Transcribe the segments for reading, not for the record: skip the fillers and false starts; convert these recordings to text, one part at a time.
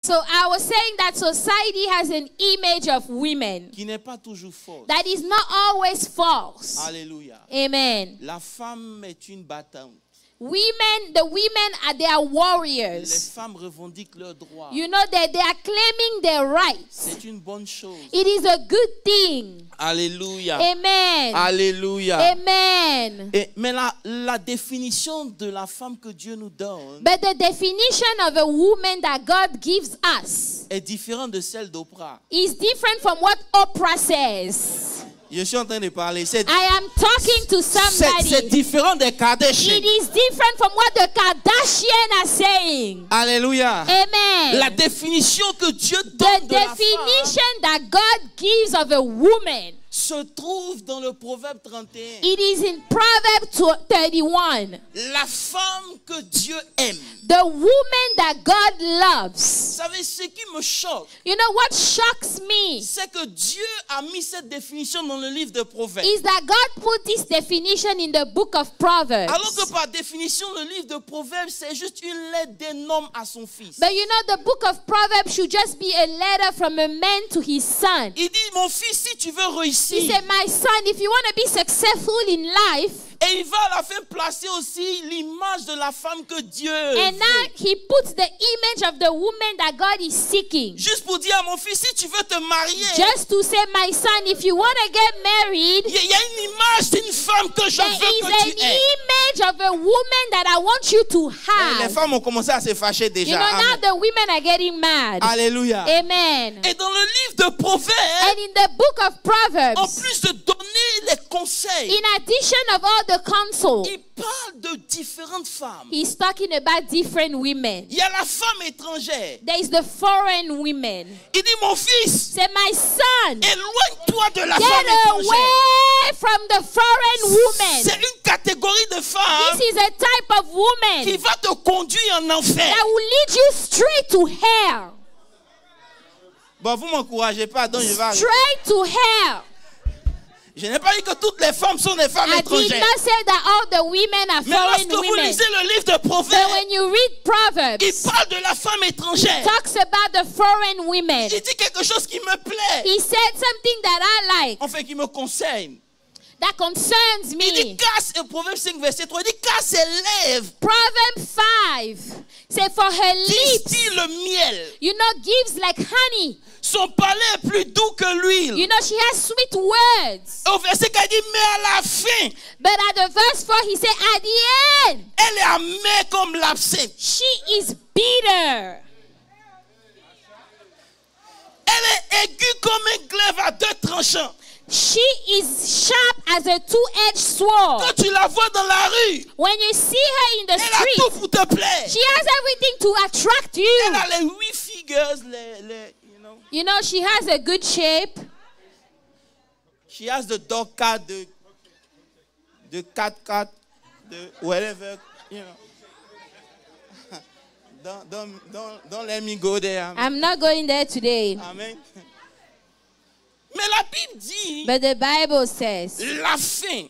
So I was saying that society has an image of women qui n'est pas toujours fausse. that is not always false. Alléluia. Amen. La femme est une battante. The women are their Les warriors. femmes revendiquent leurs droits. You know that they are claiming their rights. C'est une bonne chose. It is a good thing. Alléluia. Amen. Alléluia. Amen. Mais la définition de la femme que Dieu nous donne But the definition of a woman that God gives us est différente de celle d'Oprah. is different from what Oprah says. Je suis en train de parler. C'est I am talking to somebody. différent des Kardashians. It is different from what the Kardashians are saying. Alléluia. Amen. La définition que Dieu The donne de la femme definition that God gives of a woman, se trouve dans le Proverbe 31. it is in Proverbs 31. La femme que Dieu aime. The woman that God loves. Vous savez, ce qui me choque, You know what shocks me c'est que Dieu a mis cette définition dans le livre de Proverbes. is that God put this definition in the book of Proverbs. Alors que par définition, le livre de Proverbes, c'est juste une lettre d'un homme à son fils. But you know, the book of Proverbs should just be a letter from a man to his son. Il dit, mon fils, si tu veux réussir, He said, my son, if you want to be successful in life, et il va à la fin placer aussi l'image de la femme que Dieu and veut. now he puts the image of the woman that God is seeking. Juste pour dire à mon fils, si tu veux te marier, Just to say, my son, if you want to get married, il y a une image d'une femme que je there veux is que an tu aies. image of a woman that I want you to Et les have. femmes ont commencé à se fâcher You déjà. know, now Amen. the women are getting mad. Alléluia. Amen. Et dans le livre de Proverbes, And in the book of en Proverbs, plus de donner les conseils, in addition of all the counsel, il parle de différentes femmes. he's talking about different women. Il y a la femme étrangère. There is the foreign women. Il dit, mon fils, Say, my son, éloigne-toi de la get femme étrangère. away from the foreign woman. C'est une catégorie de femmes This is a type of qui woman va te conduire en enfer. that will lead you straight to hell. Bon, vous m'encouragez pas, donc je vais arrêter. Straight to hell. Je n'ai pas dit que toutes les femmes sont des femmes I did étrangères. not say that all the women are Mais foreign lorsque vous women. lisez le livre de But Proverbes, when you read Proverbs, il parle de la femme étrangère. talks about the foreign women. Il dit quelque chose qui me plaît. He said something that I like, Enfin, qui me concerne. that concerns Il dit, me. casse, et Proverbe 5, verset 3, il dit, casse ses lèvres, Proverbs 5 say for her lips, distille le miel. you know, gives like honey. Son palais est plus doux que l'huile. You know, she has sweet words. Au verset 4, il dit, mais à la fin, But at the verse 4, he said, at the end, elle est amère comme l'absinthe. she is bitter. Elle est aiguë comme un glaive à deux tranchants. She is sharp as a two-edged sword. Quand tu la vois dans la rue, When you see her in the elle a tout street, pour te plaire. she has everything to attract Elle you. a les 8 figures, you know. You know, she has a good shape. She has the dog card, the cat card, the whatever, you know. Don't let me go there. I'm not going there today. Amen. Mais la Bible dit, But the Bible says, la fin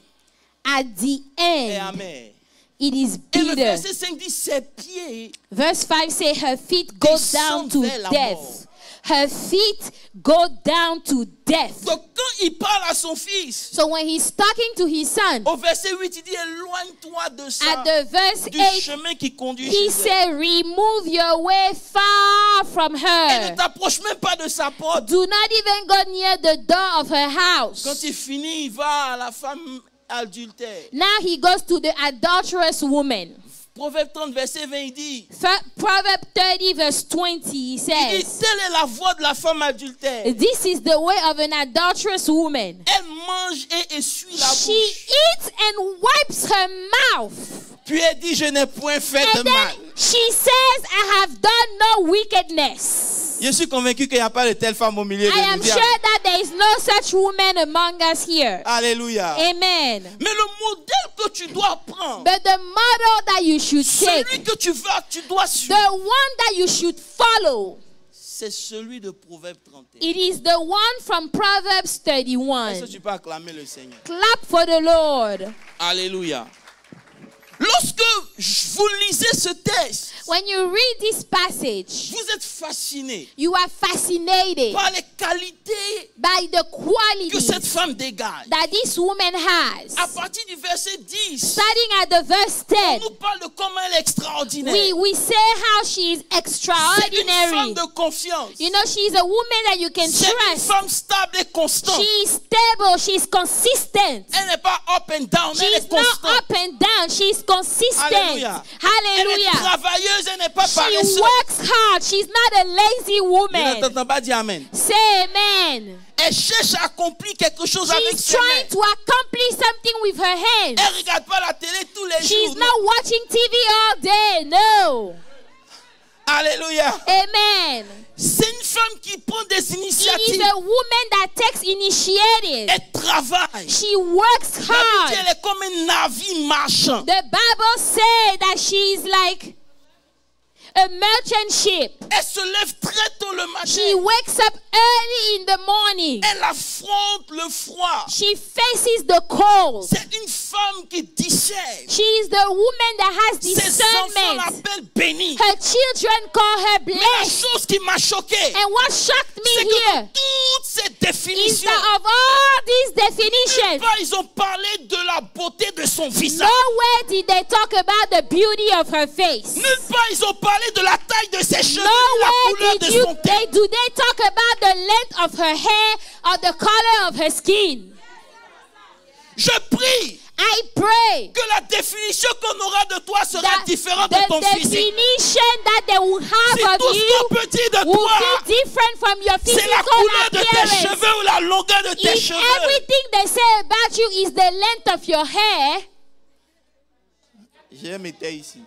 at the est end, amère. it is Et le bitter. verset 5 dit, ses pieds Verse 5 say her feet go down to vers la mort. death. Her feet go down to death. Donc quand il parle à son fils, So when he's talking to his son, au verset 8, il dit, éloigne-toi de ça, at the verse du 8, chemin qui conduit he chez elle. said, remove your way far from Et her. ne t'approche même pas de sa porte. Do not even go near the door of her house. Quand il finit, il va à la femme adultère. Now he goes to the adulterous woman. Proverbe 30, verset 20, il dit, Proverbs 30 verse 20, he il dit, says, telle est la voie de la femme adultère. this is the way of an adulterous woman. Elle mange et essuie la She bouche. eats and wipes her mouth. Puis elle dit, je n'ai point fait de And mal. then she says, I have done no wickedness. Je suis convaincu qu'il n'y a pas de telle femme au milieu de I am nous. sure that there is no such woman among us here. Alléluia. Amen. Mais le modèle que tu dois prendre, But the model that you should celui take, que tu dois suivre, the one that you should follow, c'est celui de Proverbe 31. it is the one from Proverbs Est-ce que 31. tu peux acclamer le Seigneur? Clap for the Lord. Alléluia. Lorsque vous lisez ce texte, When you read this passage, vous êtes fasciné you are fascinated par les qualités by the que cette qualities femme dégage. that this woman has. À partir du verset 10, Starting at the verse on 10, nous parle de comment elle est extraordinaire. we say how she is C'est une femme extraordinary. de confiance. You know, she is a woman that you can C'est une trust. femme stable et constante. She is stable, she is consistent. Elle n'est pas up and down, She elle is est not constante. up and down, she is consistent. Alléluia. Elle est Hallelujah. travailleuse, elle n'est pas She paresseuse. works hard, she's not a lazy Je ne woman. t'entends pas dire amen. Say amen. Elle cherche à accomplir quelque chose avec She's ses mains. trying to accomplish something with her hands. Elle ne regarde pas la télé tous les She's jours. not watching TV all day. No. Alléluia. Amen. C'est une femme qui prend des She is initiatives. a woman that takes initiative. Elle travaille. She works La Bible dit, hard. elle est comme un navire marchand. The Bible says that she's like a merchant ship. Elle se lève très tôt le She matin. wakes up early in the morning. Elle affronte le froid. She faces the cold. C'est une femme qui discerne. She is the woman that has Ses enfants discernment. l'appellent bénie. Her children call her Mais la blessed. chose qui m'a choqué, And what shocked c'est me que here dans toutes ces is définitions, that of all these definitions, ils ont parlé de la beauté de son visage. nowhere did they talk about the beauty of her face. Nulle part ils ont parlé de la taille de ses cheveux, de la Nowhere couleur de son teint. do they talk about the length of her hair or the color of her skin. Je prie I pray que la définition qu'on aura de toi sera that différente the de ton physique. definition that they will Si have tout of ce you qu'on peut dire de will toi, be different from your c'est la physical couleur de tes appearance. cheveux ou la longueur de tes If cheveux. everything they say about you is the length of your hair, Je m'étais ici.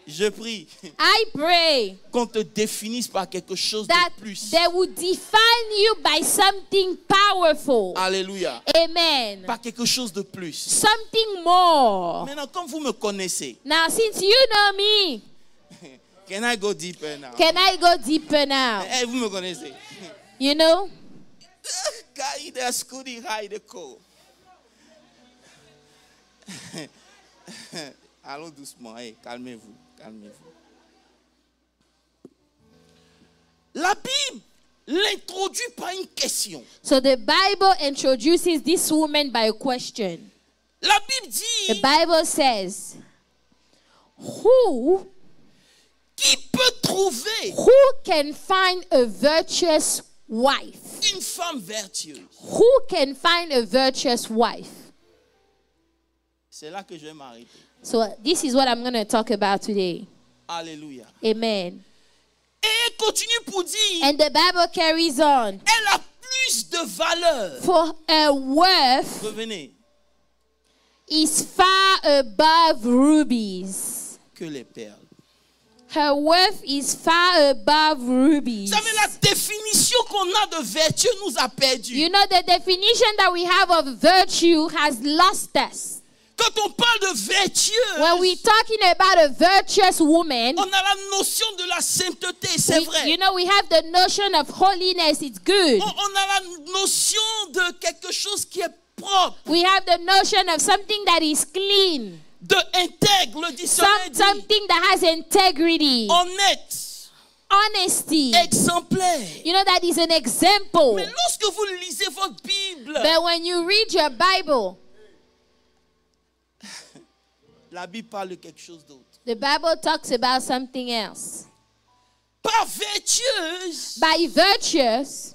Je prie I pray qu'on te définisse par quelque chose that de plus. they will define you by something powerful. Alléluia. Amen. Par quelque chose de plus. Something more. Maintenant, comme vous me connaissez, Now, since you know me, can I go deeper now? can I go deeper now? Eh, vous me connaissez. You know? Kaïda Skudi Haïdeko. Allons doucement, hey, calmez-vous, calmez-vous. La Bible l'introduit par une question. So the Bible introduces this woman by a question. La Bible The dit, Bible says, who qui peut trouver can find a virtuous wife? une femme vertueuse? Who can find a virtuous wife? C'est là que je vais m'arrêter. So this is what I'm going to talk about today. Alléluia. Amen. Et elle continue pour dire, And the Bible carries on. elle a plus de valeur. For her worth Revenez, is far above rubies. que les perles. Her worth is far above rubies. Vous savez, la définition qu'on a de vertu nous a perdu. You know, the definition that we have of virtue has lost us. Quand on parle de vertueuse, When we're talking about a virtuous woman, on a la notion de la sainteté, c'est vrai. you know, we have the notion of holiness. It's good. On a la notion de quelque chose qui est propre, We have the notion of something that is clean. de intègre, le dictionnaire dit, Something that has integrity, honnête, honesty. exemplaire. You know, that is an example. Mais lorsque vous lisez votre Bible, But when you read your Bible, la Bible parle de quelque chose d'autre. the Bible talks about something else. Par vertueuse, By virtuous,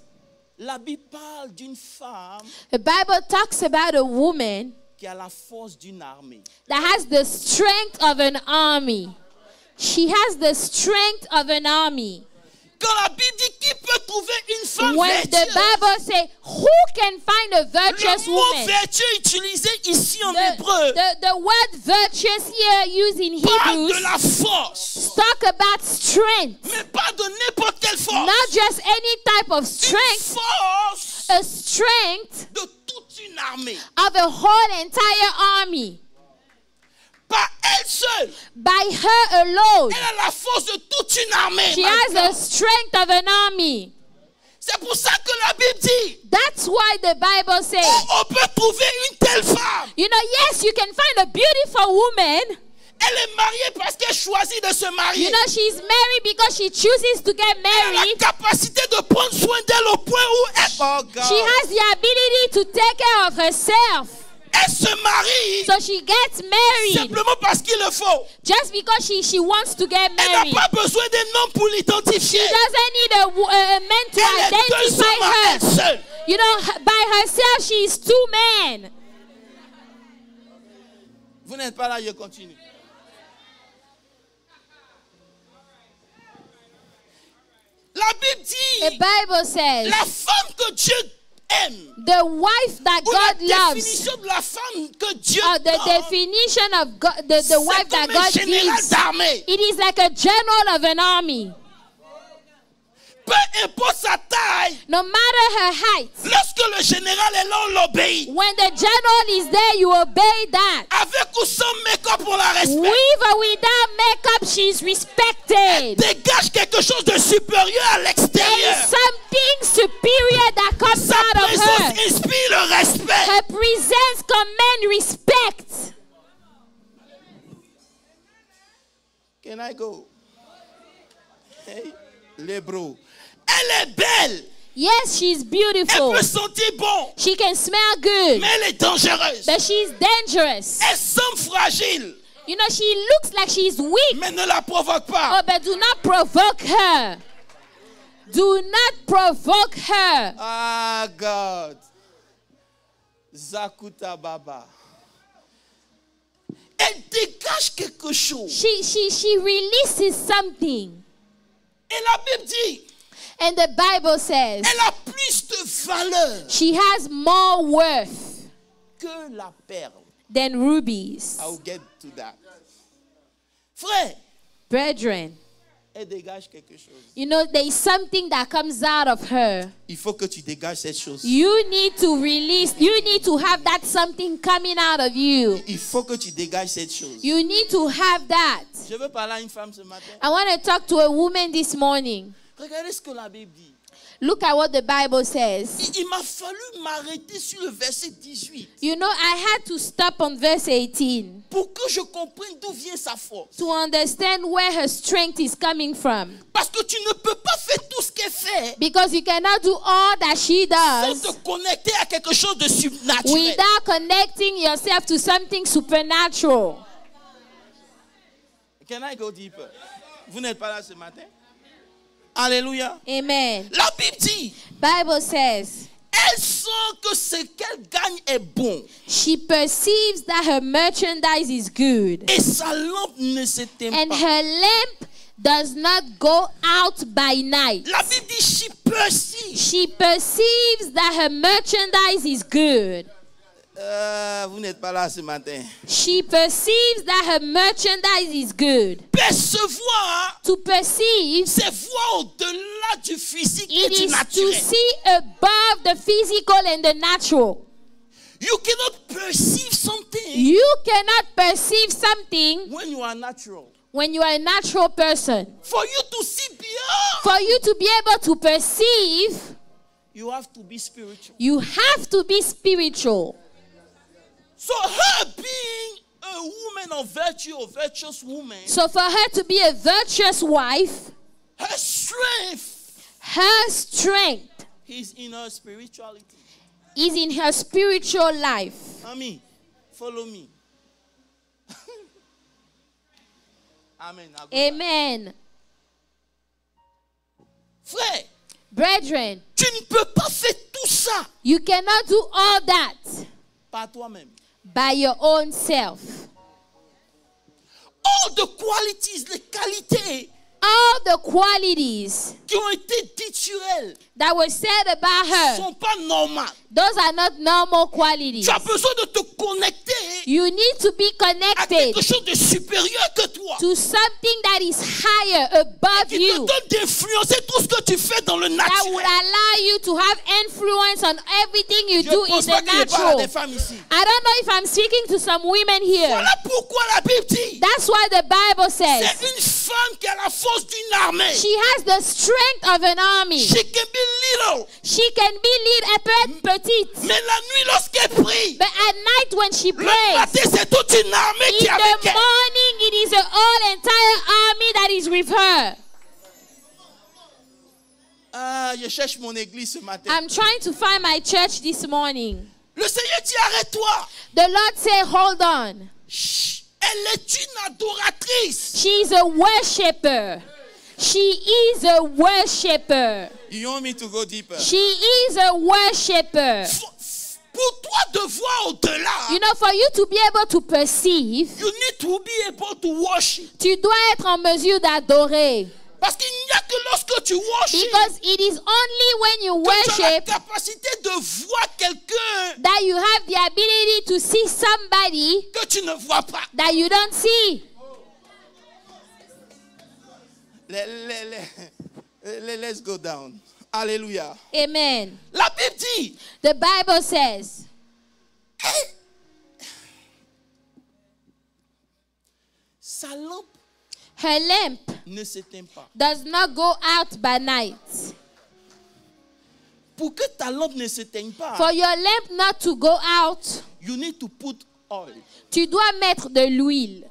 la Bible parle d'une femme the Bible talks about a woman qui a la force d'une armée. that has the strength of an army. She has the strength of an army. Quand la Bible dit qui peut trouver une femme When the vertueuse, Bible says, who can find a virtuous le mot woman? vertueux utilisé ici en hébreu The word virtuous here used in parle de Hebrews la force, talk about strength. mais pas de n'importe quelle force. Not just any type of Une strength, force a strength de toute une armée. of a whole entire army. Pas elle seule. By her alone, Elle a la force de toute une armée. she has the strength of an army. C'est pour ça que la Bible dit, That's why the Bible says, on peut trouver une telle femme. you know, yes, you can find a beautiful woman. Elle est mariée parce qu'elle choisit de se marier. You know, she's married because she chooses to get Elle a la married. capacité de prendre soin d'elle au point où elle, She has the ability to take care of herself. elle se marie So she gets married simplement parce qu'il le faut. just because she wants to get Elle n'a married. pas besoin d'un homme pour l'identifier. She doesn't need a man to Elle est deux identify hommes à elle her. seule. You know, by herself, she is 2 men. Vous n'êtes pas là, je continue. La Bible The dit, Bible says, la femme que Dieu aime, the wife that ou la God loves, définition de la femme que Dieu or the donne, definition of God, the c'est wife that comme un God général gives, d'armée. it is like a general of an army. Peu importe sa taille, No matter her height, lorsque le général est là, on l'obéit. when the general is there, you obey that. Avec ou sans make-up, on la respecte. With or without makeup, she's respected. Dégage quelque chose de supérieur à There l'extérieur. is something superior that comes Sa out of présence her. inspire le respect. Her presence commands respect. Can I go? Hey, les bros. Elle est belle. Yes, she's Elle beautiful. peut sentir bon. She can smell good, Mais elle est dangereuse. but she's dangerous. Elle semble fragile. You know, she looks like she's weak. Mais ne la provoque pas. Oh, but do not provoke her. Do not provoke her. Ah, God. Zakuta Baba. Elle dégage quelque chose. She releases something. Et la Bible dit, And the Bible says elle a plus de valeur she has more worth que la perle. than rubies. I will get to that. Frère, Brethren, elle dégage quelque chose. you know, there is something that comes out of her. Il faut que tu dégages cette chose. You need to release, you need to have that something coming out of you. Il faut que tu dégages cette chose. You need to have that. Je veux parler à une femme ce matin. I want to talk to a woman this morning. Regardez ce que la Bible dit. Look at what the Bible says. Il m'a fallu m'arrêter sur le verset 18 You know, I had to stop on verse 18 pour que je comprenne d'où vient sa force. to understand where her strength is coming from. Parce que tu ne peux pas faire tout ce qu'elle fait Because you cannot do all that she sans does te connecter à quelque chose de surnaturel. without connecting yourself to something supernatural. Can I go deeper? Vous n'êtes pas là ce matin? Alléluia. Amen. La Bible dit, Bible says elle sent que ce qu'elle gagne est bon. she perceives that her merchandise is good Et sa lampe ne s'éteint and pas. her lamp does not go out by night. La Bible dit, she perceives. She perceives that her merchandise is good. Vous n'êtes pas là ce matin. She perceives that her merchandise is good. Percevoir, To perceive, c'est voir au-delà du physique et it du is to naturel. see above the physical and the natural. You cannot perceive something You cannot perceive something when you are natural. when you are a natural person. For you to see beyond, For you to be able to perceive, you have to be spiritual. you have to be spiritual. So her being a woman of virtue, a virtuous woman, So for her to be a virtuous wife, her her strength is in her spirituality. is in her spiritual life. Ami, follow me. Amen. Amen. Frère, Brethren, tu ne peux pas faire tout ça you cannot do all that par toi-même. by your own self. All the qualities, les qualités All the qualities qui ont été dites sur elle that were said about ne her, sont pas normales. those are not normal qualities. Tu as besoin de te connecter You need to be à connected quelque chose de supérieur que toi. to something that is higher above Qui te you, donne d'influencer tout ce que tu fais dans le that would naturel. allow you to have influence on everything you Je do ne in pense pas the qu'il parle à natural. des femmes ici. I don't know if I'm speaking to some women here. Voilà pourquoi la Bible dit, That's why the Bible says c'est une femme qui a la force d'une d'une armée. She has the strength of an army. She can be little. She can be lead, elle peut être petite. Mais la nuit, lorsqu'elle prie, But at night when she le prays, matin, c'est toute une armée qui in est avec the elle. morning it is a whole entire army that is with her. Ah, je cherche mon église ce matin. I'm trying to find my church this morning. Le Seigneur dit, arrête-toi. The Lord said, hold on. Chut. Elle est une adoratrice. She's a worshipper. She is a worshipper. You want me to go deeper? She is a worshipper. Pour toi de voir au-delà, You know, for you to be able to perceive, you need to be able to worship. tu dois être en mesure d'adorer. Parce qu'il n'y a que lorsque tu worship Because it is only when you que tu as la worship capacité de voir quelqu'un that you have the ability to see somebody que tu ne vois pas. that you don't see. Let's go down. Alléluia. Amen. La Bible dit, The Bible says, sa lampe her lamp ne s'éteint pas. does not go out by night. Pour que ta lampe ne s'éteigne pas, For your lamp not to go out, you need to put oil. tu dois mettre de l'huile.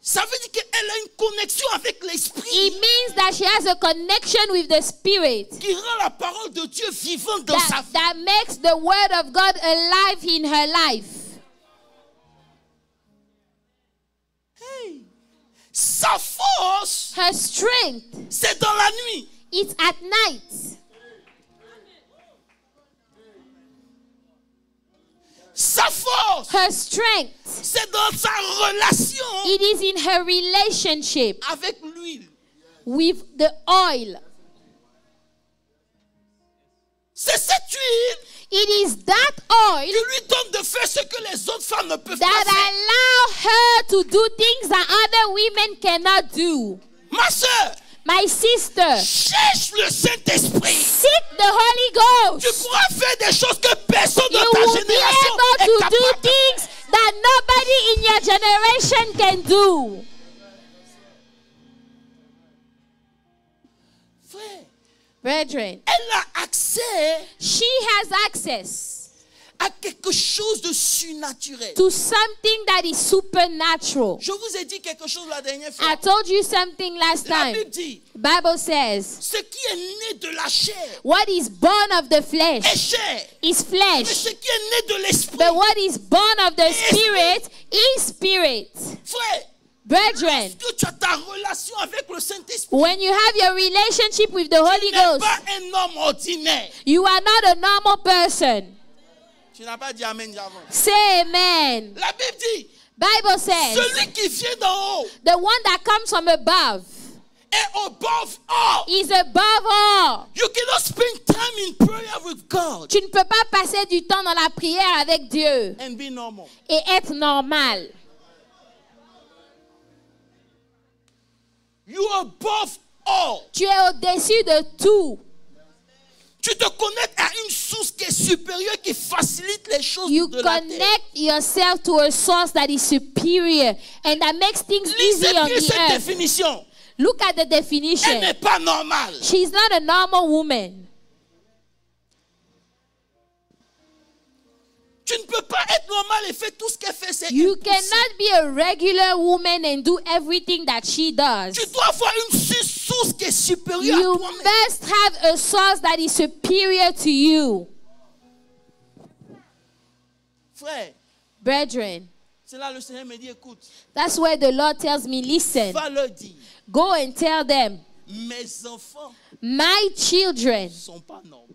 Ça veut dire qu'elle a une connexion avec l'esprit It means that she has a connection with the Spirit qui rend la parole de Dieu vivante dans sa vie. that makes the Word of God alive in her life. Sa force, Her strength, c'est dans la nuit. it's at night. Sa force, Her strength, c'est dans sa relation it is in her relationship avec l'huile. with the oil. C'est cette huile It is that oil qui lui donne de faire ce que les autres femmes ne peuvent that pas faire. allow her to do things that other women cannot do. Ma soeur, My sister, cherche le Saint-Esprit. seek the Holy Tu Ghost. pourras faire des choses que personne de You ta will be génération able est to do capable. things that nobody in your generation can do. Frère, Brethren, elle a accès she has access à quelque chose de surnaturel. to something that is supernatural. Je vous ai dit quelque chose la dernière fois. I told you something last La time. Bible dit, Bible says, ce qui est né de la chair what is born of the est flesh chair. is Mais flesh, ce qui est né de l'esprit, but what is born of the spirit is spirit. frère, Brethren, que tu as ta relation avec le Saint-Esprit, when you have your relationship with the Holy tu n'es Ghost, pas un homme ordinaire. you are not a normal person. Tu n'as pas dit Amen avant. Say amen. La Bible dit, Bible says, celui qui vient d'en haut the one that comes from above est above all. is above all. You cannot spend time in prayer with God Tu ne peux pas passer du temps dans la prière avec Dieu and be normal. et être normal. You are above all. Tu es au-dessus de tout. Tu te connectes à une source qui est supérieure, qui facilite les choses You de la terre. connect yourself to a source that is superior and that makes things Lisez easy on bien the cette earth. définition. Look at the Elle definition. n'est pas normale. She's not a normal woman. Tu ne peux pas être normal et faire tout ce qu'elle fait. C'est You impossible. cannot be a regular woman and do everything that she does. Tu dois avoir une source qui est supérieure You à toi-même. must have a source that is superior to you. Frère, Brethren, c'est là le Seigneur me dit, écoute, that's where the Lord tells me, listen, va leur dire, go and tell them, mes enfants my children ne sont pas normaux.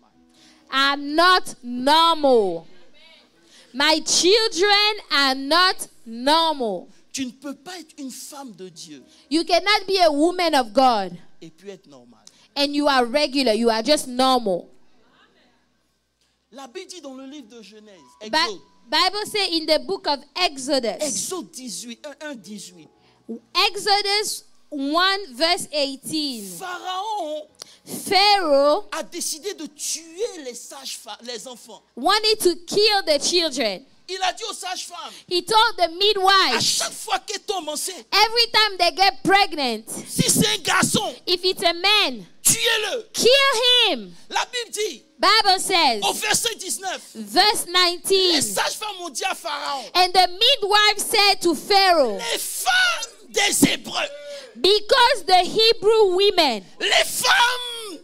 are not normal. My children are not normal. Tu ne peux pas être une femme de Dieu You cannot be a woman of God et puis être normale. and you are regular. You are just normal. La Bible dit dans le livre de Genèse, Bible say in the book of Exodus, Exode 18, 1-18, Exodus 1 verse 18, Pharaon Pharaoh a décidé de tuer les sages, les enfants. wanted to kill the children. Il a dit aux sages-femmes, He told the à midwives, chaque fois qu'elles tombent enceintes, every time they get pregnant, si c'est un garçon, if it's a man, tuez-le. kill him. La Bible dit, Bible says, au verset 19, verse les 19, sages-femmes ont dit à Pharaon, and the midwife said to Pharaoh, les femmes des Hébreux, because the Hebrew women, les femmes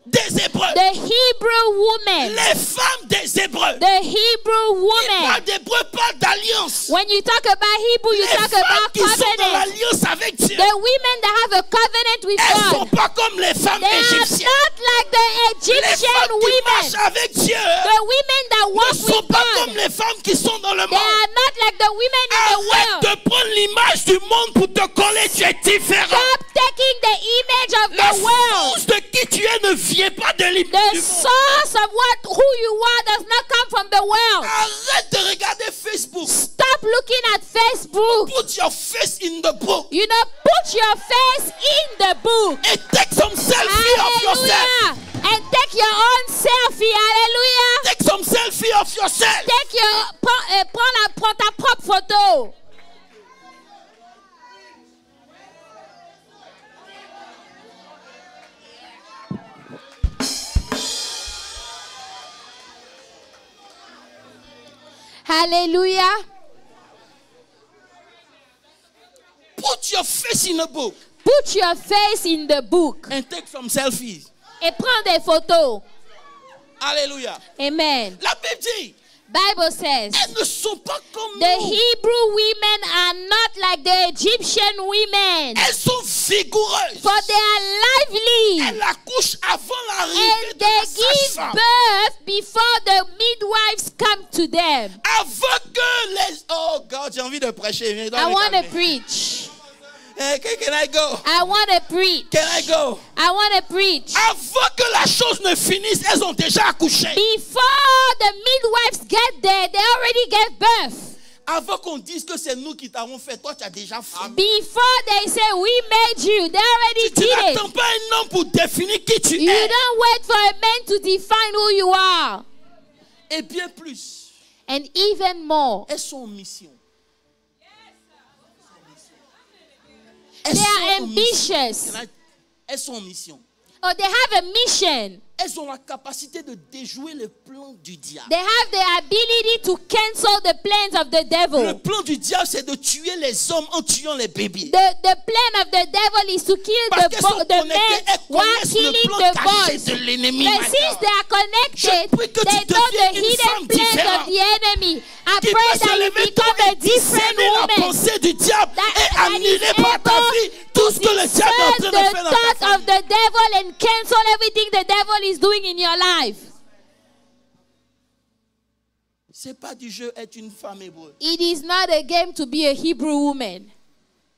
des Hébreux, the Hebrew women, les femmes des Hébreux, the Hebrew Parle women, d'Hébreux, parle d'alliance. when you talk about Hebrew, you Les talk femmes about qui sont dans covenant. l'alliance avec Dieu, The women that have a covenant with elles ne sont God, pas comme les femmes they are égyptiennes. not like the Les Egyptian femmes qui women. marchent avec Dieu The women that ne walk sont with pas God, comme les femmes qui sont dans le they monde. are not like the women in the Arrête world. de prendre l'image du monde pour te coller, tu es différent. Stop taking the image of La the world. source de qui tu es ne vient pas de l'image The du monde. source of who you are does not come from the world. Arrête de regarder Facebook. Stop looking at Facebook. Put your face in the book You know, put your face in the book. and take some selfie of yourself. Hallelujah. And take your own selfie. Hallelujah. Take some selfie of yourself. Take your, prends ta propre photo. Hallelujah. Put your face in a book Put your face in the book. and take some selfies. Et prends des photos. Alléluia. Amen. La Bible dit, Bible says, elles ne sont pas comme the nous. Hebrew women are not like the Egyptian women, Elles sont vigoureuses. for they are lively, Elles accouchent avant l'arrivée and de they la give sage-femme. birth before the midwives come to them. Avant que les... Oh God, j'ai envie de prêcher. Viens, I want to calmer. preach. Can I go? I want to preach. Can I go? I want to preach. Avant que la chose ne finisse, elles ont déjà accouché. Before the midwives get there, they already gave birth. Avant qu'on dise que c'est nous qui t'avons fait, toi tu as déjà fait. Before they say we made you, they already Tu did n'attends it. pas un homme pour définir qui tu You es. don't wait for a man to define who you are. Et bien plus, And even more, elles sont en mission. they are ambitious. Elles sont en mission. Or they have a mission. Elles ont la capacité de déjouer le plan du diable. They have the ability to cancel the plans of the Le devil. plan du diable, c'est de tuer les hommes en tuant les bébés. The plan of the devil is to kill Parce qu'elles sont the connectées, men elles while connaissent le killing plan the caché boys. de l'ennemi. But since they are connected, Je prie que tu they know the deviennes une hidden femme plans différente. of the enemy. I Qui pray peut se that you lever tôt become a et different discerner la woman. pensée du diable et That annuler is par ta able vie tout ce que le diable est en train discern de faire the dans ta thoughts famille. of the devil and cancel everything the devil is doing in your life. C'est pas du jeu être une femme hébreu. It is not a game to be a Hebrew woman.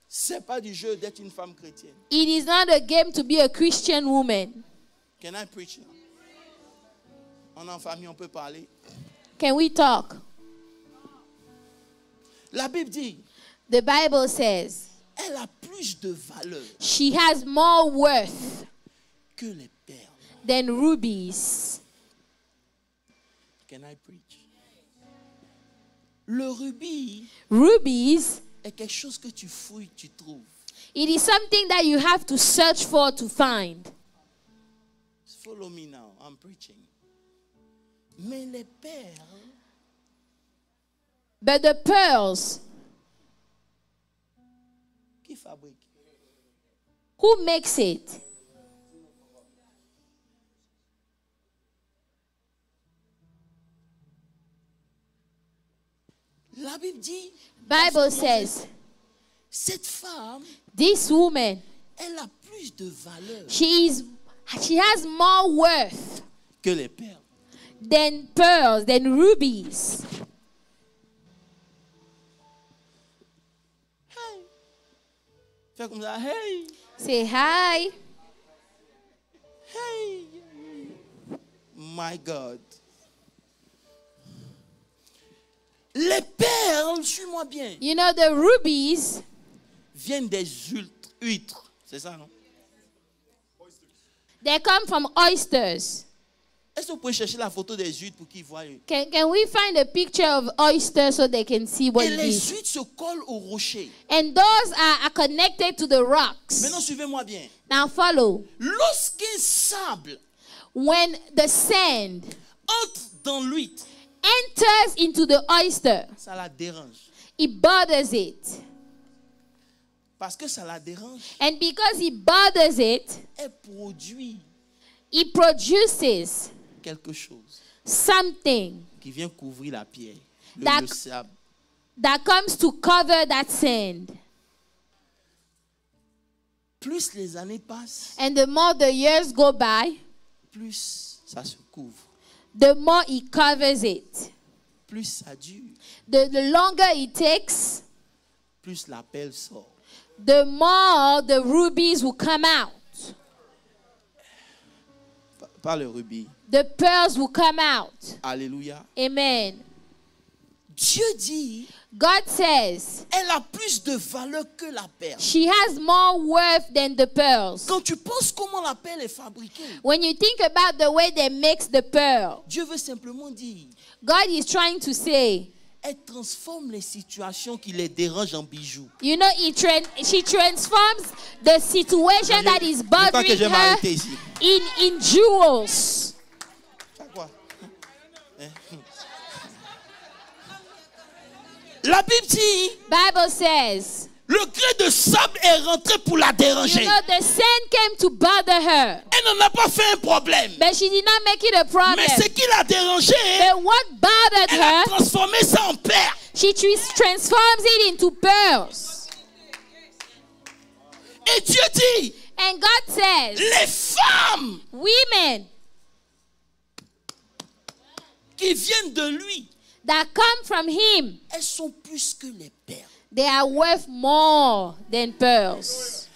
C'est pas du jeu d'être une femme chrétienne. It is not a game to be a Christian woman. Can I preach now? On est en famille, on peut parler. Can we talk? La Bible dit, The Bible says elle a plus de valeur she has more worth que les perles. than rubies. Can I preach? Le rubis Rubies, est quelque chose que tu fouilles, tu trouves. it is something that you have to search for to find. Follow me now, I'm preaching. Mais les perles, But the pearls, qui fabriquent? who makes it? La Bible dit, Bible says cette femme, this woman, elle a plus de valeur she has more worth que les perles. than pearls, than rubies. Hey. Fais comme ça, hey, Say hi. hey. My God. Les perles, suis-moi bien, You know, the rubies, viennent des huîtres. C'est ça, non? they come from oysters. Est-ce que vous pouvez chercher la photo des huîtres pour qu'ils voient? Can we find a picture of oyster so they can see what Et it les is? huîtres se collent au rocher. And those are connected to the rocks. Maintenant, suivez-moi bien. Now follow. Lorsqu'un sable When the sand entre dans l'huître, enters into the oyster, ça la dérange. it bothers it. Parce que ça la dérange, And because it bothers it, elle produit it produces quelque chose something qui vient couvrir la pierre, That- le sable. that comes to cover that sand. Plus les années passent, And the more the years go by, plus ça se couvre, the more it covers it. plus ça dure, The longer it takes, plus la perle sort. the more the rubies will come out. Pas le rubis. The pearls will come out. Alléluia. Amen. Dieu dit, God says elle a plus de valeur que la perle. she has more worth than the pearls. Quand tu penses comment la perle est fabriquée, When you think about the way they mix the pearl, Dieu veut simplement dire, God is trying to say, elle transforme les situations qui les dérangent en bijoux. you know, she transforms the situation that is Je crois que bothering je vais her m'arrêter ici. in jewels. C'est quoi? La Bible dit, Bible says, le grain de sable est rentré pour la you déranger. know, the sand came to bother her, Elle n'en a pas fait un problème. but she did not make it a problem. Mais ce qui l'a dérangé, But what bothered elle a her, transformé ça en perle. she transforms it into pearls. Et Dieu dit, And God says, les femmes women qui viennent de lui, that come from him, elles sont plus que les perles. they are worth more than pearls.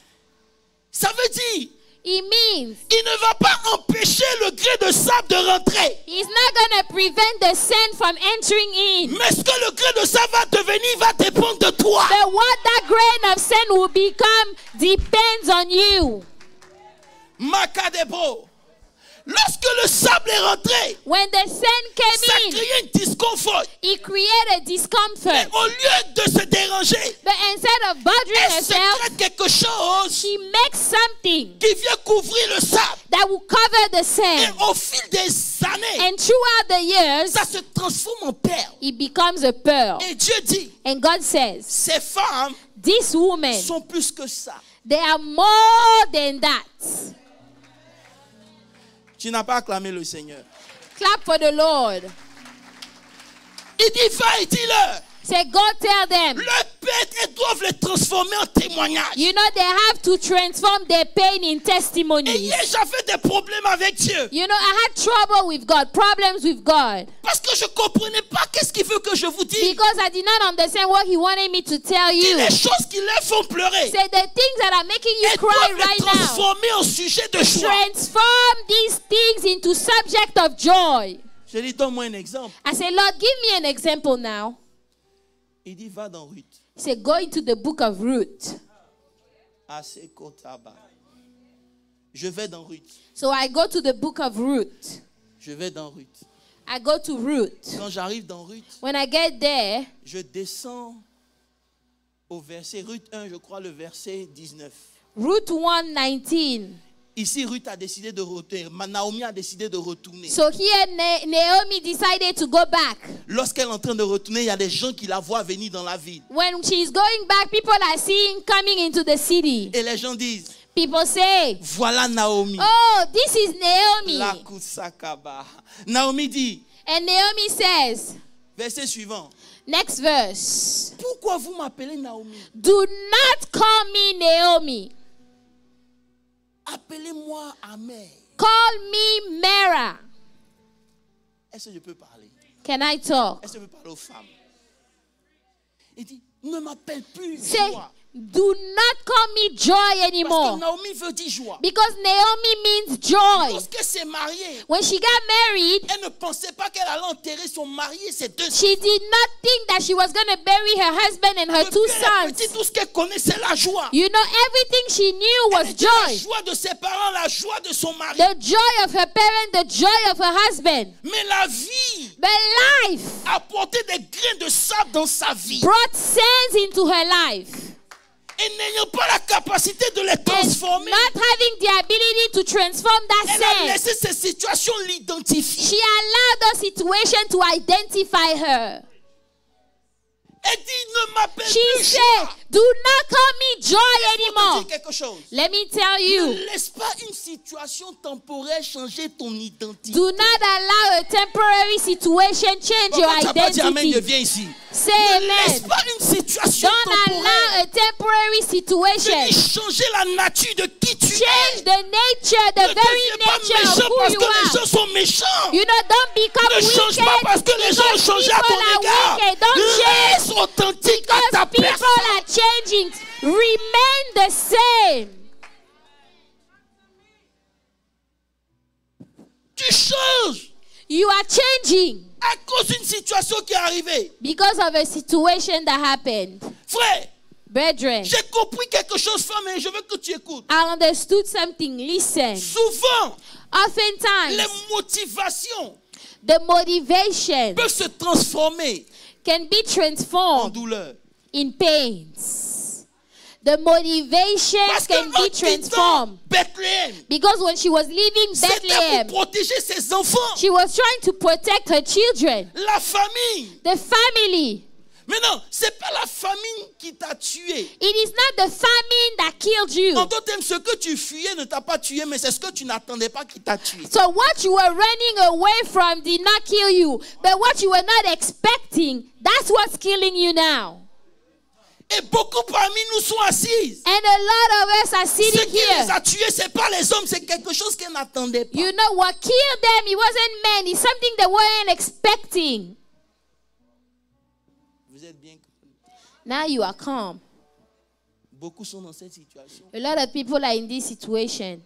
Ça veut dire, It means il ne va pas empêcher le grain de sable de rentrer. he's not going to prevent the sand from entering in. Mais ce que le grain de sable va devenir va dépendre de toi. But what that grain of sand will become depends on you. Macadebo. Lorsque le sable est rentré, When the sand ça came in, crée un disconfort. it created Mais discomfort. au lieu de se déranger, But instead of bothering elle se herself, crée quelque chose she makes something qui vient couvrir le sable. that will cover the Et sand. au fil des années, And throughout the years, ça se transforme en perle. it becomes a pearl. Et Dieu dit, And God says, ces femmes these women, sont plus que ça. they are more than that. Tu n'as pas acclamé le Seigneur. Clap for the Lord. Il dit, va et dis-leur. Say, go tell them. Leur pète, elles doivent les transformer en témoignage. You know, they have to transform their pain in Et testimonies. hier, j'avais des problèmes avec Dieu. You know, I had trouble with God, problems with God, Parce que je ne comprenais pas qu'est-ce qu'il veut que je vous dise. because I did not understand what He wanted me to tell Dis you. les choses qui les font pleurer. Say the things that are making you Elles cry doivent les right now. transformer en sujet de joie. Transform these things into subject of joy. Je lui donne-moi un exemple. I say, Lord, give me an example now. Il dit, va dans Ruth. He said, go into the book of Ruth. Asekotaba. Je vais dans Ruth. So I go to the book of Ruth. Je vais dans Ruth. I go to Ruth. Quand j'arrive dans Ruth, When I get there, je descends au verset, Ruth 1, je crois, le verset 19. Ruth 1:19. Ici, Ruth a décidé de retourner. Naomi a décidé de retourner. So here Naomi decided to go back. Lorsqu'elle est en train de retourner, il y a des gens qui la voient venir dans la ville. When she's going back, people are seeing coming into the city. Et les gens disent, People say, voilà Naomi. oh, this is Naomi. La kusakaba. Naomi dit, And Naomi says, verset suivant, next verse, pourquoi vous m'appelez Naomi? do not call me Naomi. Appelez-moi Amer. Call me Mara. Est-ce que je peux parler? Can I talk? Est-ce que je peux parler aux femmes? Il dit, ne m'appelle plus Say, joie. Do not call me joy Parce que anymore. Naomi veut dire joie. Because Naomi means joy. Lorsqu'elle s'est mariée, When she got married, elle ne pensait pas qu'elle allait enterrer son mari et ses deux she did not think that she was going to bury her husband and her two Depuis petit, sons. tout ce qu'elle connaissait, la joie. You know, everything she knew was La joy. joie de ses parents, la joie de son mari. The joy of her parent, the joy of her husband. Mais la vie But life a porté des grains de sable dans sa vie. brought sands into her life. Et n'ayant pas la capacité de les And transformer, not having the ability to transform that elle a sand, laissé ces situations l'identifier. she allowed the situation to identify her. Elle dit, ne m'appelle She plus said, joie. do not call me joy Je te anymore. dis quelque chose. Let me tell you, Ne laisse pas une situation temporaire changer ton identité. do not allow a temporary situation change your Pourquoi tu n'as pas dit amen, je identity. viens ici. Say Ne laisse amen. pas une situation Don't allow temporaire a temporary situation venir changer la nature de qui tu es. change the nature, the Ne very deviens pas nature of méchant who parce you que les are. gens sont méchants. You know, don't become Ne change pas wicked parce que les gens ont because changé à people ton are égard. wicked. Don't change Reste authentique à ta because people personne. are changing. Remain the same. Tu changes You are changing à cause d'une situation qui est arrivée. because of a situation that happened. Frère, Brethren, j'ai compris quelque chose, femme, et je veux que tu écoutes. I understood something. Listen. Souvent, Oftentimes, les motivations the motivation peuvent se transformer can be en transformed douleur. in pains. The motivation Parce can que en be quittant transformed Bethléem, because when she was leaving c'était Bethlehem, pour protéger ses enfants, she was trying to protect her children, la famille. the family. Mais non, c'est pas la famine qui t'a tué. It is not the famine that killed you. En d'autres termes, ce que tu fuyais ne t'a pas tué, mais c'est ce que tu n'attendais pas qui t'a tué. So what you were running away from did not kill you, but what you were not expecting, that's what's killing you now. Et beaucoup parmi nous sont assises. And a lot of us are Ce sitting qui les here. a tués, c'est pas les hommes, c'est quelque chose qu'ils n'attendaient pas. You know what killed them? It wasn't men. It's something they weren't expecting. Vous êtes bien. Now you are calm. Beaucoup sont dans cette situation. A lot of people are in this situation.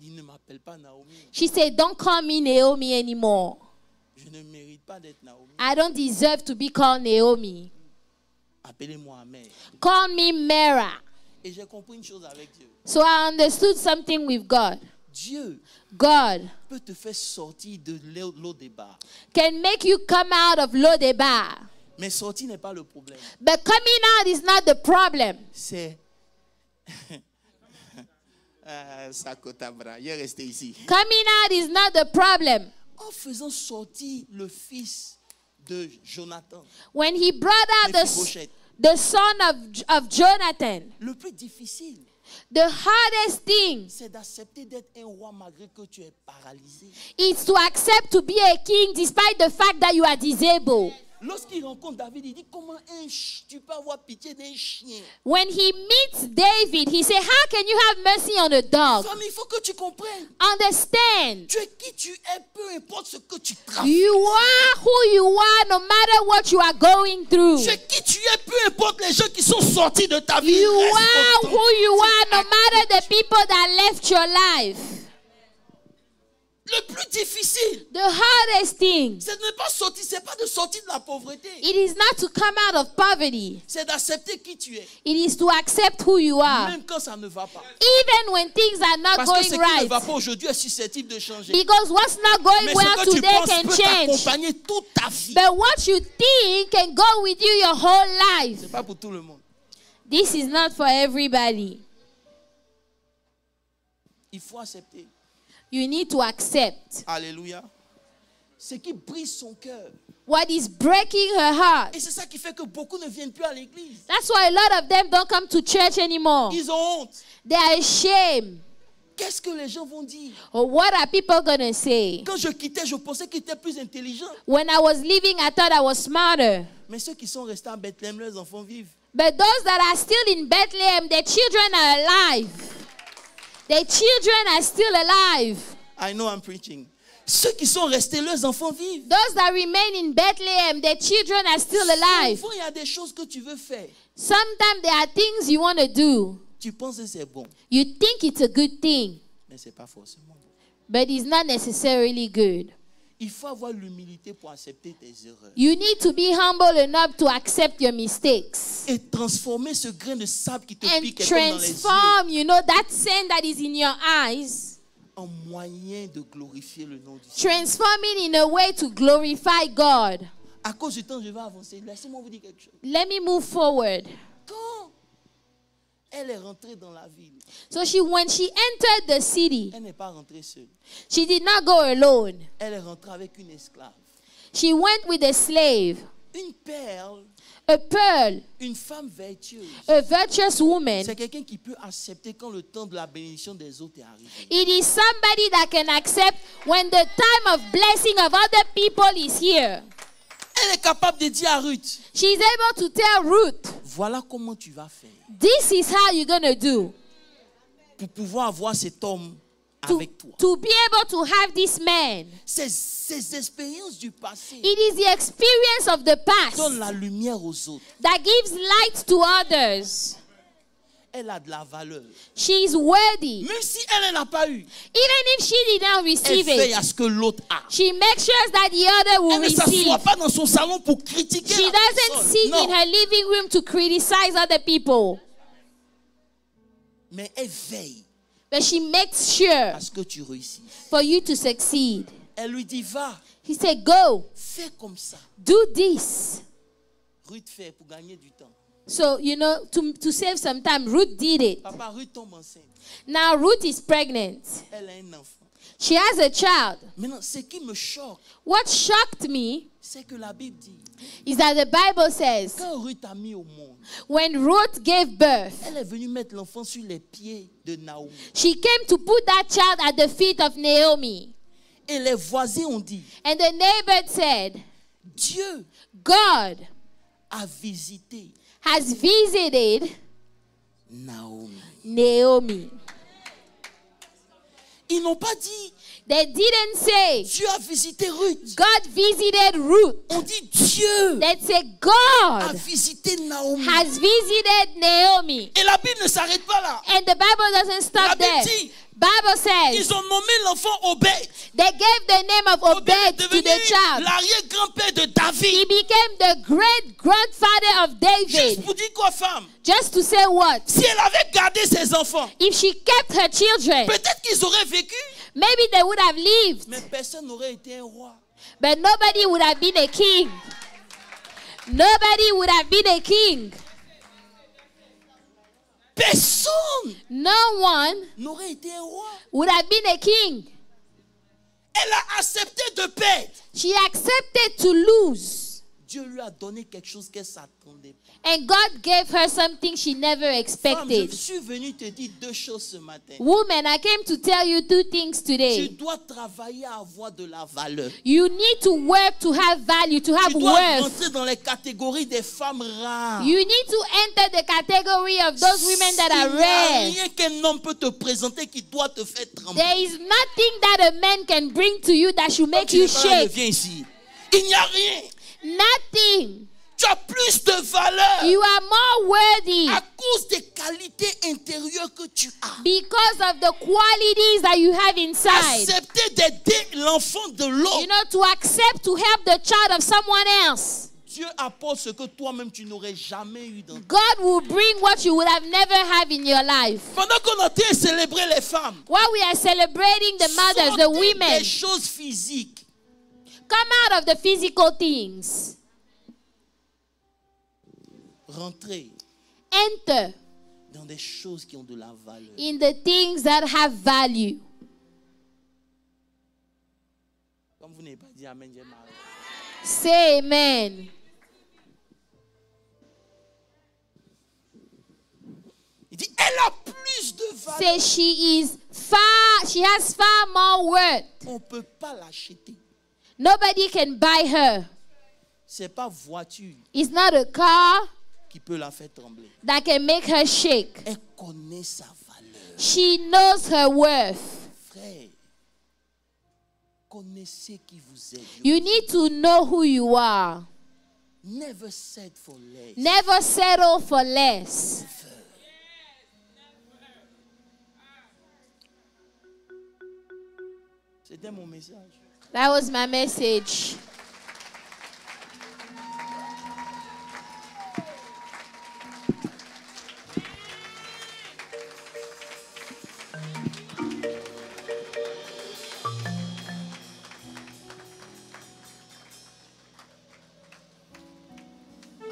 Ils ne m'appellent pas Naomi. She said, don't call me Naomi anymore. Je ne mérite pas d'être Naomi. I don't deserve to be called Naomi. Appelez-moi Amen. Call me Mara. Et j'ai compris une chose avec Dieu. So I understood something with God. Dieu God peut te faire sortir de l'eau débat. can make you come out of Lodebar. Mais sortir n'est pas le problème. But coming out is not the problem. C'est... Sakotabra, il est resté ici. Coming out is not the problem. En faisant sortir le fils de Jonathan, When he brought out Mephibosheth, the son of Jonathan, le plus difficile, the hardest thing c'est d'accepter d'être un roi malgré que tu es paralysé. is to accept to be a king despite the fact that you are disabled. Lorsqu'il rencontre David, il dit comment tu peux avoir pitié d'un chien. When he meets David, he said, how can you have mercy on a dog? Femme, il faut que tu comprennes. Understand, Tu es qui tu es, peu importe ce que tu traverses. you are who you are no matter what you are going through. Tu es qui tu es, peu importe les gens qui sont sortis de ta vie. You Reste are who authentique. you are no matter the people that left your life. Le plus difficile, The hardest thing, c'est de ne pas sortir, c'est pas de sortir de la pauvreté. it is not to come out of poverty. C'est d'accepter qui tu es, It is to accept who you are. même quand ça ne va pas. Even when things are not Parce que ce going qui ne va right. pas aujourd'hui est susceptible de changer. Because what's not going Mais well ce que tu today penses can peut change. t'accompagner toute ta vie. But what you think can go with you your whole life. C'est pas pour tout le monde. This is not for everybody. Il faut accepter. You need to accept Alléluia. Ce qui brise son cœur. what is breaking her heart. Et c'est ça qui fait que beaucoup ne viennent plus à l'église. That's why a lot of them don't come to church anymore. Ils ont honte. They are ashamed. Qu'est-ce que les gens vont dire? Or what are people going to say? Quand je quittais, je pensais qu'ils étaient plus intelligents. When I was leaving, I thought I was smarter. Mais ceux qui sont restés à Bethléem, leurs enfants vivent. But those that are still in Bethlehem, their children are alive. Their children are still alive. I know I'm preaching. Ceux qui sont restés, leurs enfants vivent. Those that remain in Bethlehem, their children are still alive. Souvent, il y a des choses que tu veux faire. Sometimes there are things you want to do. Tu penses que c'est bon, You think it's a good thing, mais ce n'est pas forcément bon. but it's not necessarily good. Il faut avoir l'humilité pour accepter tes erreurs. You need to be humble enough to accept your mistakes Et transformer ce grain de sable qui te and pique comme dans les yeux transform, that sand that is in your eyes, en moyen de glorifier le nom du Seigneur. transform it in a way to glorify God. À cause du temps, je vais avancer. Laissez-moi vous dire quelque chose. Let me move forward. Quand elle est rentrée dans la ville, So when she entered the city, elle n'est pas rentrée seule. she did not go alone. Elle est rentrée avec une esclave. She went with a slave, Une perle, a pearl, une femme vertueuse. a virtuous woman. C'est quelqu'un qui peut accepter quand le temps de la bénédiction des autres est arrivé. It is somebody that can accept when the time of blessing of other people is here. Elle est capable de dire à Ruth, She's able to tell Ruth, voilà comment tu vas faire this is how you're going to do pour pouvoir avoir cet homme avec toi. to be able to have this man. Ces expériences du passé It is the experience of the donnent past la lumière aux autres. that gives light to others. Elle a de la valeur. She's worthy. Même si elle n'en a pas eu, Even if she did not elle receive veille it, à ce que l'autre a. she makes sure that the other will Elle ne receive. s'assoit pas dans son salon pour critiquer She la doesn't personne. sit Non. in her living room to criticize other people, Mais elle veille but she makes sure à ce que tu réussisses. for you to succeed. Elle lui dit, va, He said, go, fais comme ça. do this. Ruth fait pour gagner du temps. So, to save some time, Ruth did it. Papa, Ruth tombe enceinte. Now, Ruth is pregnant. Elle a un enfant. She has a child. Maintenant, ce qui me choque, What shocked me c'est que la Bible dit, is that the Bible says quand Ruth a mis au monde, when Ruth gave birth, elle est venue mettre l'enfant sur les pieds de Naomi. she came to put that child at the feet of Naomi. Et les voisins ont dit, And the neighbor said, Dieu God a visité has visited Naomi. Ils n'ont pas dit, They didn't say, Dieu a visité Ruth. God visited Ruth. On dit, Dieu They said, a God visité Naomi. has visited Naomi. Et la Bible ne s'arrête pas là. And the Bible doesn't La stop Bible there. dit, Bible says ils ont nommé l'enfant Obed. they gave the name of Obed est Obed to devenu the child. l'arrière-grand-père de He David. became the great grandfather of Juste David. pour dire quoi, femme? Just to say what? Si elle avait gardé ses enfants, If she kept her children, peut-être qu'ils auraient vécu, maybe they would have lived, mais personne n'aurait été un roi. but nobody would have been a king. Nobody would have been a king. Personne No one n'aurait été un roi. would have been a king. Elle a accepté de perdre. She accepted to lose. Dieu lui a donné quelque chose qu'elle ne s'attendait pas. And God gave her something she never Femme, expected. je suis venu te dire deux choses ce matin. Woman, I came to tell you two things Tu today. dois travailler à avoir de la valeur. You need to work to have value, to have Tu dois worth. rentrer dans les catégories des femmes rares. You need to enter the category of those women that are Il n'y a rare. rien qu'un homme peut te présenter qui doit te faire trembler. There is nothing that a man can bring to you that should make Tu you n'es pas là, shake. viens ici. Il n'y a rien. Nothing. Tu as plus de valeur You are more worthy à cause des qualités intérieures que tu as. because of the qualities that you have inside. Accepter d'aider l'enfant de l'autre. To accept to help the child of someone else. Dieu apporte ce que toi-même tu n'aurais jamais eu dans ta vie. God will bring what you would have never had in your life. Pendant qu'on est en train de célébrer les femmes, While we are celebrating the mothers, the sortez women, des choses physiques. come out of the physical things. Rentrez Enter dans des choses qui ont de la valeur. in the things that have value. Comme vous n'avez pas dit Amen, j'ai mal. Say amen. Il dit, elle a plus de valeur. Say she has far more worth. On ne peut pas l'acheter. Nobody can buy her. Ce n'est pas voiture It's not a car qui peut la faire trembler. that can make her shake. Elle connaît sa valeur. She knows her worth. Frère, connaissez qui vous êtes. You need to know who you are. Never settle for less. Never settle for less. C'était mon message. That was my message.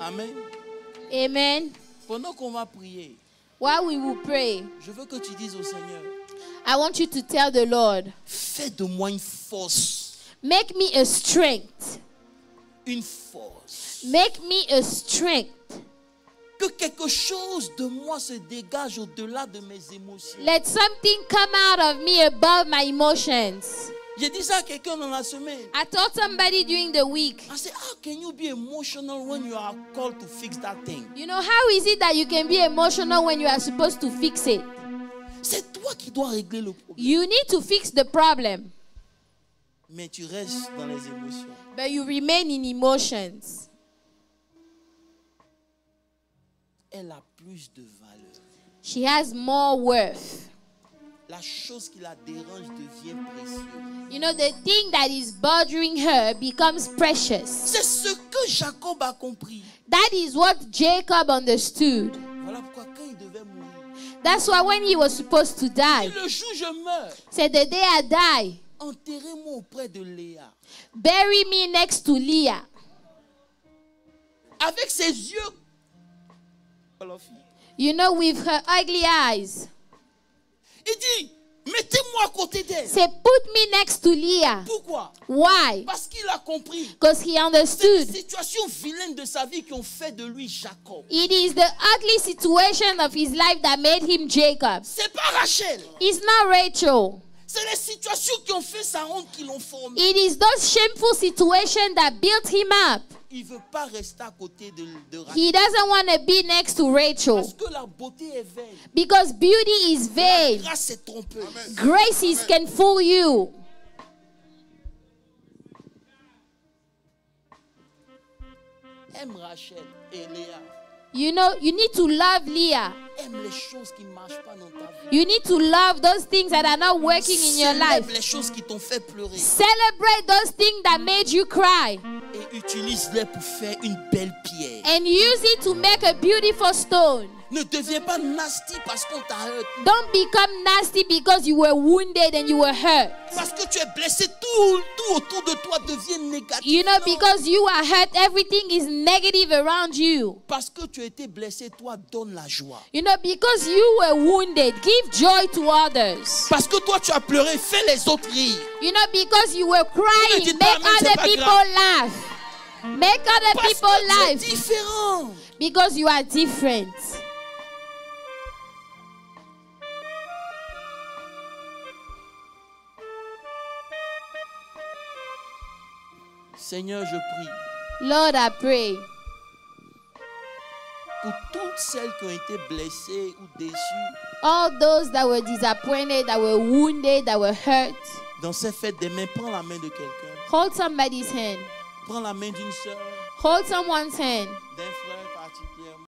Amen. Amen. Pendant qu'on va prier, While we will pray, je veux que tu dises au Seigneur, I want you to tell the Lord, fais de moi une force. make me a strength. Une force. Make me a strength. Que quelque chose de moi se dégage au-delà de mes émotions. Let something come out of me above my emotions. J'ai dit ça à quelqu'un dans la semaine. I told somebody during the week, I said, how can you be emotional when you are called to fix that thing? you know, how is it that you can be emotional when you are supposed to fix it? C'est toi qui dois régler le problème. You need to fix the problem, Mais tu restes dans les émotions. but you remain in emotions. Elle a plus de valeur. She has more worth. La chose qui la dérange devient précieuse. You know, the thing that is bothering her becomes precious. C'est ce que Jacob a compris. That is what Jacob understood. Voilà pourquoi quand il devait mourir, That's why when he was supposed to die, le jour où je meurs, said, the day I die, enterrez-moi auprès de Léa. bury me next to Leah. Avec ses yeux. You know, with her ugly eyes. Il dit, mettez-moi à côté d'elle. Say, put me next to Leah. Pourquoi? Why? Parce qu'il a compris. Because he C'est understood. les situations vilaines de sa vie qui ont fait de lui Jacob. It is the ugly situation of his life that made him Jacob. C'est pas Rachel. It's not Rachel. C'est les situations qui ont fait sa honte qui l'ont formé. It is those shameful situations that built him up. Il veut pas rester à côté de Rachel. He doesn't want to be next to Rachel. Parce que la beauté est vaine. Because beauty is La vain. grâce est trompeuse. Graces can fool you. Aime Rachel et Léa. You know, you need to love Leah. Aime les choses qui ne marchent pas dans ta vie. You need to love those things that are not working in your Célèbre life. les choses qui t'ont fait pleurer. Celebrate those things that made you cry. Et utilise-les pour faire une belle pierre. And use it to make a beautiful stone. Ne deviens pas nasty parce qu'on t'a hurt. Don't become nasty because you were wounded and you were hurt. Parce que tu es blessé, tout autour de toi devient négatif. You know, Non. because you are hurt, everything is negative around you. Parce que tu as été blessé, toi, donne la joie. You know, because you were wounded, give joy to others. Parce que toi, tu as pleuré, fais les autres rire. You know, because you were crying, Ne dites pas, make mais c'est other pas people grave. laugh. Make other Parce people que tu es laugh. différent. Because you are different. Seigneur, je prie Lord, I pray pour toutes celles qui ont été blessées ou déçues all those that were disappointed, that were wounded, that were hurt, dans ces fêtes des mains. Prends la main de quelqu'un. hold somebody's hand. Prends la main d'une sœur, Hold someone's hand. d'un